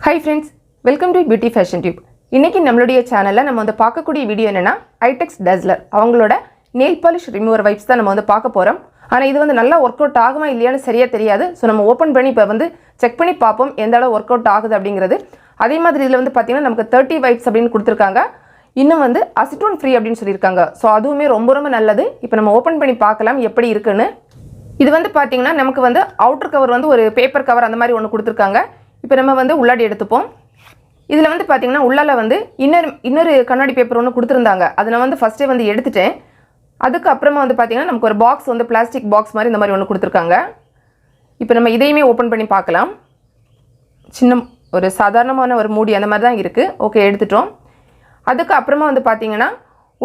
Hi friends, welcome to Beauty Fashion Tube. இன்னைக்கு நம்மளுடைய சேனல்ல நம்ம வந்து பார்க்கக்கூடிய வீடியோ என்னன்னா Eyetex dazller அவங்களோட nail polish remover wipes தான் நம்ம வந்து பார்க்க போறோம். ஆனா இது வந்து நல்லா வொர்க் அவுட் ஆகுமா இல்லையான்னு சரியா தெரியாது. சோ நம்ம ஓபன் பண்ணி இப்ப வந்து செக் பண்ணி பாப்போம் எந்த அளவு வொர்க் அவுட் ஆகுது அப்படிங்கிறது. அதே மாதிரி இதுல வந்து பாத்தீங்கன்னா நமக்கு 30 wipes அப்படினு கொடுத்திருக்காங்க. இன்னும் வந்து அசிட்டோன் ஃப்ரீ அப்படினு சொல்லிருக்காங்க. சோ அதுவுமே ரொம்ப நல்லது. இப்போ நம்ம ஓபன் பண்ணி பார்க்கலாம் எப்படி இருக்குன்னு. இது வந்து பாத்தீங்கன்னா நமக்கு வந்து அவுட்டர் கவர் வந்து ஒரு பேப்பர் கவர் அந்த மாதிரி ஒன்னு கொடுத்திருக்காங்க. இப்போ நம்ம வந்து உள்ளாடி எடுத்துப்போம். இதில் வந்து பார்த்தீங்கன்னா உள்ளால வந்து இன்னொரு கண்ணாடி பேப்பர் ஒன்று கொடுத்துருந்தாங்க. அதை நான் வந்து ஃபஸ்ட்டே வந்து எடுத்துட்டேன். அதுக்கு அப்புறமா வந்து பார்த்தீங்கன்னா நமக்கு ஒரு பாக்ஸ் வந்து பிளாஸ்டிக் பாக்ஸ் மாதிரி இந்த மாதிரி ஒன்று கொடுத்துருக்காங்க. இப்போ நம்ம இதையுமே ஓப்பன் பண்ணி பார்க்கலாம். சின்ன ஒரு சாதாரணமான ஒரு மூடி அந்த மாதிரி தான் இருக்குது. ஓகே, எடுத்துட்டோம். அதுக்கு அப்புறமா வந்து பார்த்தீங்கன்னா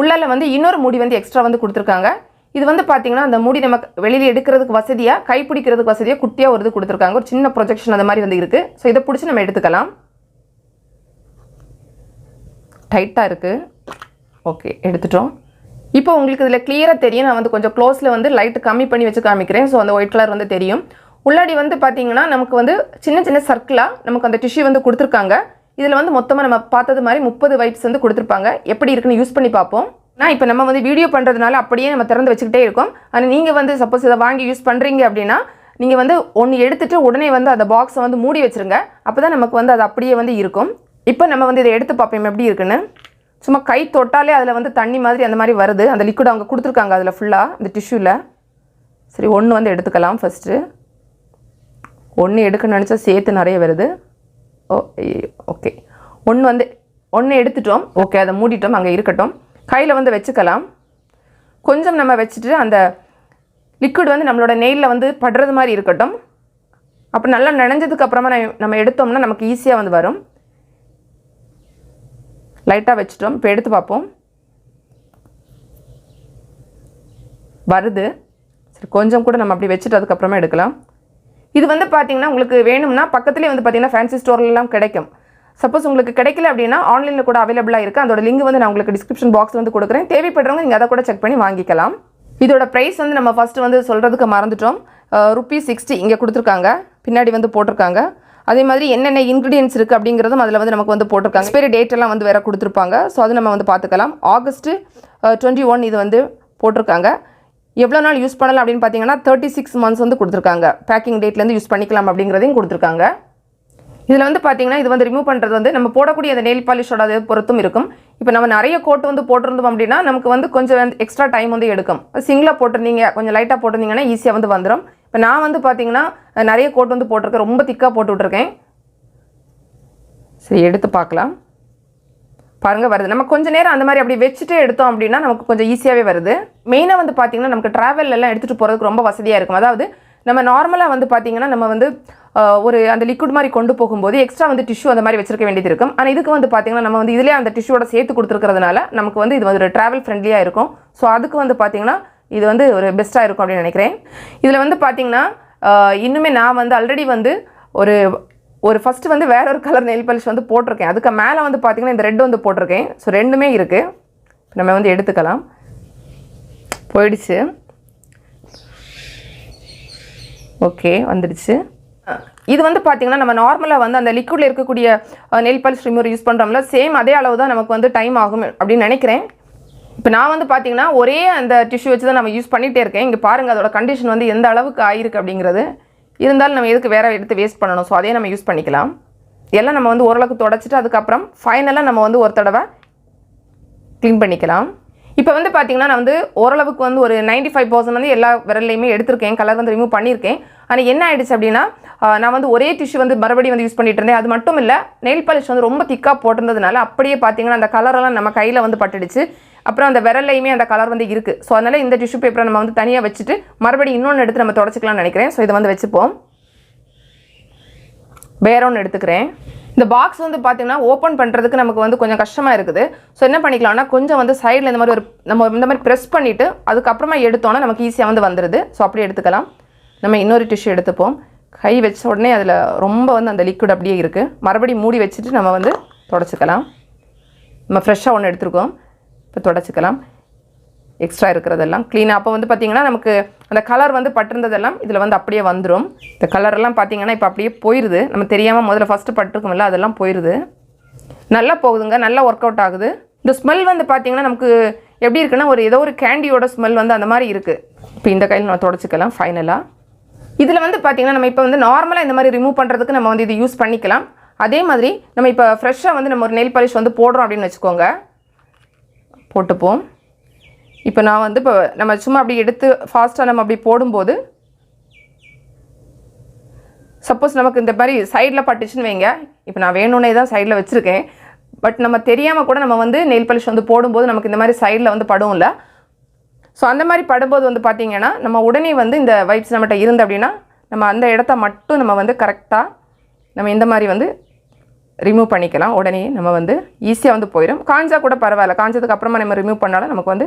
உள்ளால வந்து இன்னொரு மூடி வந்து எக்ஸ்ட்ரா வந்து கொடுத்துருக்காங்க. இது வந்து பார்த்தீங்கன்னா அந்த மூடி நம்ம வெளியில் எடுக்கிறதுக்கு வசதியாக கைப்பிடிக்கிறதுக்கு வசதியாக குட்டியாக ஒரு இது கொடுத்துருக்காங்க. ஒரு சின்ன ப்ரொஜெக்ஷன் அந்த மாதிரி வந்து இருக்குது. ஸோ இதை பிடிச்சி நம்ம எடுத்துக்கலாம். டைட்டாக இருக்குது. ஓகே, எடுத்துட்டோம். இப்போ உங்களுக்கு இதில் கிளியராக தெரியும். நான் வந்து கொஞ்சம் க்ளோஸில் வந்து லைட்டு கம்மி பண்ணி வச்சு காமிக்கிறேன். ஸோ அந்த ஒயிட் கலர் வந்து தெரியும். உள்ளாடி வந்து பார்த்தீங்கன்னா நமக்கு வந்து சின்ன சர்க்கிளாக நமக்கு அந்த டிஷ்யூ வந்து கொடுத்துருக்காங்க. இதில் வந்து மொத்தமாக நம்ம பார்த்தது மாதிரி 30 வைப்ஸ் வந்து கொடுத்துருப்பாங்க. எப்படி இருக்குன்னு யூஸ் பண்ணி பார்ப்போம். இப்போ நம்ம வந்து வீடியோ பண்ணுறதுனால அப்படியே நம்ம திறந்து வச்சுக்கிட்டே இருக்கோம். ஆனால் நீங்கள் வந்து சப்போஸ் இதை வாங்கி யூஸ் பண்ணுறீங்க அப்படின்னா நீங்கள் வந்து ஒன்று எடுத்துகிட்டு உடனே வந்து அந்த பாக்ஸை வந்து மூடி வச்சுருங்க. அப்போ தான் நமக்கு வந்து அது அப்படியே வந்து இருக்கும். இப்போ நம்ம வந்து இதை எடுத்து பார்ப்போம் எப்படி இருக்குன்னு. சும்மா கை தொட்டாலே அதில் வந்து தண்ணி மாதிரி அந்த மாதிரி வருது. அந்த லிக்விட் அவங்க கொடுத்துருக்காங்க அதில் ஃபுல்லாக இந்த டிஷ்யூவில். சரி, ஒன்று வந்து எடுத்துக்கலாம். ஃபஸ்ட்டு ஒன்று எடுக்கணும்னு நினச்சா சேர்த்து நிறைய வருது. ஓகே, ஒன்று எடுத்துட்டோம். ஓகே, அதை மூடிட்டோம். அங்கே இருக்கட்டும். கையில் வந்து வச்சுக்கலாம். கொஞ்சம் நம்ம வச்சுட்டு அந்த லிக்விட் வந்து நம்மளோட நெயிலில் வந்து படுறது மாதிரி இருக்கட்டும். அப்போ நல்லா நனைஞ்சதுக்கு அப்புறமா நம்ம எடுத்தோம்னா நமக்கு ஈஸியாக வந்து வரும். லைட்டாக வச்சுட்டோம். இப்போ எடுத்து பார்ப்போம். வருது. சரி, கொஞ்சம் கூட நம்ம அப்படி வச்சுட்டு அதுக்கப்புறமா எடுக்கலாம். இது வந்து பார்த்தீங்கன்னா உங்களுக்கு வேணும்னா பக்கத்துலேயே வந்து பார்த்தீங்கன்னா ஃபேன்சி ஸ்டோர்லாம் கிடைக்கும். சப்போஸ் உங்களுக்கு கிடைக்கல அப்படின்னா ஆன்லைனில் கூட அவைலபிளாக இருக்குது. அதோட லிங்க் வந்து நான் உங்களுக்கு டிஸ்கிரிப்ஷன் பாக்ஸில் வந்து கொடுக்குறேன். தேவைப்படுறவங்க நீங்கள் அதை கூட செக் பண்ணி வாங்கிக்கலாம். இதோட ப்ரைஸ் வந்து நம்ம ஃபஸ்ட்டு வந்து சொல்கிறதுக்கு மறந்துட்டோம். ₹60 இங்கே கொடுத்துருக்காங்க. பின்னாடி வந்து போட்டிருக்காங்க. அதே மாதிரி என்னென்ன இன்க்ரீடியன்ஸ் இருக்குது அப்படிங்கிறதும் அதில் வந்து நமக்கு வந்து போட்டிருக்காங்க. எக்ஸ்பைரி டேட்டெல்லாம் வந்து வேறு கொடுத்துருப்பாங்க. ஸோ அது நம்ம வந்து பார்த்துக்கலாம். August 21 இது வந்து போட்டிருக்காங்க. எவ்வளோ நாள் யூஸ் பண்ணலாம் அப்படின்னு பார்த்தீங்கன்னா 36 months வந்து கொடுத்துருக்காங்க. பேக்கிங் டேட்லேருந்து யூஸ் பண்ணிக்கலாம் அப்படிங்கிறதையும் கொடுத்துருக்காங்க. இதில் வந்து பார்த்தீங்கன்னா இது வந்து ரிமூவ் பண்ணுறது வந்து நம்ம போடக்கூடிய அந்த நெயில் பாலிஷோட அதை பொறுத்தும் இருக்கும். இப்போ நம்ம நிறைய கோட் வந்து போட்டிருந்தோம் அப்படின்னா நமக்கு வந்து கொஞ்சம் எக்ஸ்ட்ரா டைம் வந்து எடுக்கும். சிங்கிளாக போட்டிருந்தீங்க, கொஞ்சம் லைட்டாக போட்டிருந்தீங்கன்னா ஈஸியாக வந்து வந்துடும். இப்போ நான் வந்து பார்த்தீங்கன்னா நிறைய கோட் வந்து போட்டிருக்கேன். ரொம்ப திக்காக போட்டு விட்ருக்கேன். சரி, எடுத்து பார்க்கலாம். பாருங்கள், வருது. நம்ம கொஞ்சம் நேரம் அந்த மாதிரி அப்படி வச்சுட்டு எடுத்தோம் அப்படின்னா நமக்கு கொஞ்சம் ஈஸியாகவே வருது. மெயினாக வந்து பார்த்தீங்கன்னா நமக்கு ட்ராவல்லாம் எடுத்துகிட்டு போகிறதுக்கு ரொம்ப வசதியாக இருக்கும். அதாவது நம்ம நார்மலாக வந்து பார்த்தீங்கன்னா நம்ம வந்து ஒரு அந்த லிக்விட் மாதிரி கொண்டு போகும்போது எக்ஸ்ட்ரா வந்து டிஷ்யூ அந்த மாதிரி வச்சிருக்க வேண்டியது இருக்கும். ஆனால் இதுக்கு வந்து பார்த்தீங்கன்னா நம்ம வந்து இதிலே அந்த டிஷ்யூவோட சேர்த்து கொடுத்துருக்கிறதுனால நமக்கு வந்து இது வந்து ஒரு ட்ராவல் ஃப்ரெண்ட்லியாக இருக்கும். ஸோ அதுக்கு வந்து பார்த்தீங்கன்னா இது வந்து ஒரு பெஸ்ட்டாக இருக்கும் அப்படின்னு நினைக்கிறேன். இதில் வந்து பார்த்தீங்கன்னா இன்னுமே நான் வந்து ஆல்ரெடி வந்து ஒரு ஃபஸ்ட்டு வந்து வேற ஒரு கலர் நெயில் பாலிஷ் வந்து போட்டிருக்கேன். அதுக்கு மேலே வந்து பார்த்தீங்கன்னா இந்த ரெட் வந்து போட்டிருக்கேன். ஸோ ரெண்டுமே இருக்குது. நம்ம வந்து எடுத்துக்கலாம். போயிடுச்சு. ஓகே, வந்துடுச்சு. இது வந்து பார்த்தீங்கன்னா நம்ம நார்மலாக வந்து அந்த லிக்விடில் இருக்கக்கூடிய நெயில் பாலிஷ் ரிமூவர் யூஸ் பண்ணுறோம்ல, சேம் அதே அளவு தான் நமக்கு வந்து டைம் ஆகும் அப்படின்னு நினைக்கிறேன். இப்போ நான் வந்து பார்த்தீங்கன்னா ஒரே அந்த டிஷ்யூ வச்சு தான் நம்ம யூஸ் பண்ணிகிட்டே இருக்கேன். இங்கே பாருங்கள் அதோட கண்டிஷன் வந்து எந்த அளவுக்கு ஆயிருக்கு அப்படிங்கிறது. இருந்தாலும் நம்ம எதுக்கு வேறு எடுத்து வேஸ்ட் பண்ணணும். ஸோ அதே நம்ம யூஸ் பண்ணிக்கலாம். எல்லாம் நம்ம வந்து ஓரளவுக்கு தொடச்சிட்டு அதுக்கப்புறம் ஃபைனலாக நம்ம வந்து ஒரு தடவை க்ளீன் பண்ணிக்கலாம். இப்போ வந்து பார்த்தீங்கன்னா நான் வந்து ஓரளவுக்கு வந்து ஒரு 95% வந்து எல்லா விரல்லையுமே எடுத்திருக்கேன். கலர் வந்து ரிமூவ் பண்ணியிருக்கேன். ஆனால் என்ன ஆயிடுச்சு அப்படின்னா நான் வந்து ஒரே டிஷ்யூ வந்து மறுபடியும் வந்து யூஸ் பண்ணிட்டு இருந்தேன். அது மட்டும் இல்லை, நெயில் பாலிஷ் வந்து ரொம்ப திக்காக போட்டிருந்ததுனால அப்படியே பார்த்தீங்கன்னா அந்த கலரெல்லாம் நம்ம கையில் வந்து பட்டுடுச்சு. அப்புறம் அந்த விரல்லையுமே அந்த கலர் வந்து இருக்குது. ஸோ அதனால் இந்த டிஷ்யூ பேப்பரை நம்ம வந்து தனியாக வச்சுட்டு மறுபடியும் இன்னொன்று எடுத்து நம்ம தொடச்சிக்கலாம்னு நினைக்கிறேன். ஸோ இதை வந்து வச்சுப்போம். வேற ஒன்று எடுத்துக்கிறேன். இந்த பாக்ஸ் வந்து பார்த்தீங்கன்னா ஓப்பன் பண்ணுறதுக்கு நமக்கு வந்து கொஞ்சம் கஷ்டமாக இருக்குது. ஸோ என்ன பண்ணிக்கலாம்னா கொஞ்சம் வந்து சைடில் இந்த மாதிரி நம்ம இந்த மாதிரி ப்ரெஸ் பண்ணிவிட்டு அதுக்கப்புறமா எடுத்தோன்னா நமக்கு ஈஸியாக வந்து வந்துடுது. ஸோ அப்படி எடுத்துக்கலாம். நம்ம இன்னொரு டிஷ்யூ எடுத்துப்போம். கை வச்ச உடனே அதில் ரொம்ப வந்து அந்த லிக்விட் அப்படியே இருக்குது. மறுபடியும் மூடி வச்சுட்டு நம்ம வந்து தொடச்சிக்கலாம். நம்ம ஃப்ரெஷ்ஷாக ஒன்று எடுத்துருக்கோம். இப்போ தொடச்சிக்கலாம். எக்ஸ்ட்ரா இருக்கிறதெல்லாம் க்ளீனாக. அப்போ வந்து பார்த்திங்கன்னா நமக்கு அந்த கலர் வந்து பட்டிருந்ததெல்லாம் இதில் வந்து அப்படியே வந்துடும். இந்த கலரெல்லாம் பார்த்திங்கன்னா இப்போ அப்படியே போயிடுது. நம்ம தெரியாமல் முதல்ல ஃபஸ்ட்டு பட்டிருக்கோம்ல அதெல்லாம் போயிடுது. நல்லா போகுதுங்க, நல்லா ஒர்க் அவுட் ஆகுது. இந்த ஸ்மெல் வந்து பார்த்திங்கன்னா நமக்கு எப்படி இருக்குன்னா ஏதோ ஒரு கேண்டியோட ஸ்மெல் வந்து அந்த மாதிரி இருக்குது. இப்போ இந்த கையில் நம்ம தொடச்சிக்கலாம் ஃபைனலாக. இதில் வந்து பார்த்திங்கன்னா நம்ம இப்போ வந்து நார்மலாக இந்த மாதிரி ரிமூவ் பண்ணுறதுக்கு நம்ம வந்து இது யூஸ் பண்ணிக்கலாம். அதே மாதிரி நம்ம இப்போ ஃப்ரெஷ்ஷாக வந்து நம்ம ஒரு நெயில் பாலிஷ் வந்து போடுறோம் அப்படின்னு வச்சுக்கோங்க, போட்டுப்போம். இப்போ நான் வந்து இப்போ நம்ம சும்மா அப்படி எடுத்து ஃபாஸ்ட்டாக நம்ம அப்படி போடும்போது சப்போஸ் நமக்கு இந்த மாதிரி சைடில் பட்டுச்சுன்னு வைங்க. இப்போ நான் வேணும்னே தான் சைடில் வச்சுருக்கேன். பட் நம்ம தெரியாமல் கூட நம்ம வந்து நெயில் பாலிஷ் வந்து போடும்போது நமக்கு இந்த மாதிரி சைடில் வந்து படும்ல. ஸோ அந்த மாதிரி படும்போது வந்து பார்த்திங்கன்னா நம்ம உடனே வந்து இந்த வைப்ஸ் நம்மகிட்ட இருந்து அப்படின்னா நம்ம அந்த இடத்த மட்டும் நம்ம வந்து கரெக்டாக நம்ம இந்த மாதிரி வந்து ரிமூவ் பண்ணிக்கலாம். உடனே நம்ம வந்து ஈஸியாக வந்து போயிடும். காஞ்சா கூட பரவாயில்ல, காஞ்சதுக்கு அப்புறமா நம்ம ரிமூவ் பண்ணாலும் நமக்கு வந்து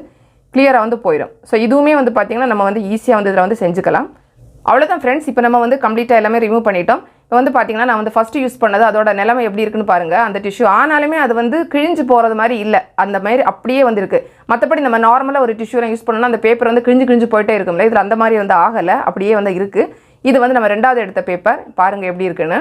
கிளியராக வந்து போயிடும். ஸோ இதுவுமே வந்து பார்த்திங்கன்னா நம்ம வந்து ஈஸியாக வந்து இதில் வந்து செஞ்சுக்கலாம். அவ்வளோதான் ஃப்ரெண்ட்ஸ். இப்போ நம்ம வந்து கம்ப்ளீட்டாக எல்லாமே ரிமூவ் பண்ணிட்டோம். இப்போ வந்து பார்த்திங்கன்னா நான் வந்து ஃபஸ்ட்டு யூஸ் பண்ணது அதோட நிலைமை எப்படி இருக்குன்னு பாருங்கள். அந்த டிஷ்யூ ஆனாலுமே அது வந்து கிழிஞ்சு போகிறது மாதிரி இல்லை, அந்த மாதிரி அப்படியே வந்து இருக்குது. மற்றபடி நம்ம நார்மலாக ஒரு டிஷ்யூலாம் யூஸ் பண்ணோம்னா அந்த பேப்பர் வந்து கிழிஞ்சு போயிட்டே இருக்கும்ல, இதில் அந்த மாதிரி வந்து ஆகலை, அப்படியே வந்து இருக்குது. இது வந்து நம்ம 2வது எடுத்த பேப்பர், பாருங்கள் எப்படி இருக்குன்னு.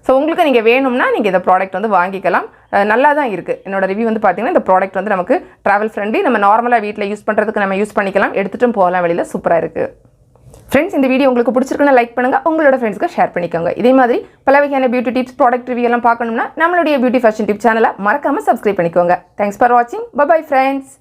ஸோ உங்களுக்கு நீங்கள் வேணும்னா நீங்கள் இந்த ப்ராடக்ட் வந்து வாங்கிக்கலாம். நல்லா தான் இருக்குது. என்னோட ரிவ்யூ வந்து பார்த்திங்கன்னா இந்த ப்ராடக்ட் வந்து நமக்கு ட்ராவல் ஃப்ரெண்ட்லி, நம்ம நார்மலாக வீட்டில் யூஸ் பண்ணுறதுக்கு நம்ம யூஸ் பண்ணிக்கலாம், எடுத்துகிட்டும் போகலாம் வெளியில். சூப்பராக இருக்குது ஃப்ரெண்ட்ஸ். இந்த வீடியோ உங்களுக்கு பிடிச்சிருக்குன்னு லைக் பண்ணுங்கள், உங்களோட ஃப்ரெண்ட்ஸ்க்கு ஷேர் பண்ணிக்கோங்க. இதே மாதிரி பல வகையான பியூட்டி டிப்ஸ், ப்ராடக்ட் ரிவ்யூ எல்லாம் பார்க்கணும்னா நம்மளுடைய பியூட்டி ஃபேஷன் டிப் சேனலை மறக்காமல் சப்ஸ்கிரைப் பண்ணிக்கோங்க. தேங்க்ஸ் ஃபார் வாட்சிங். Bye friends.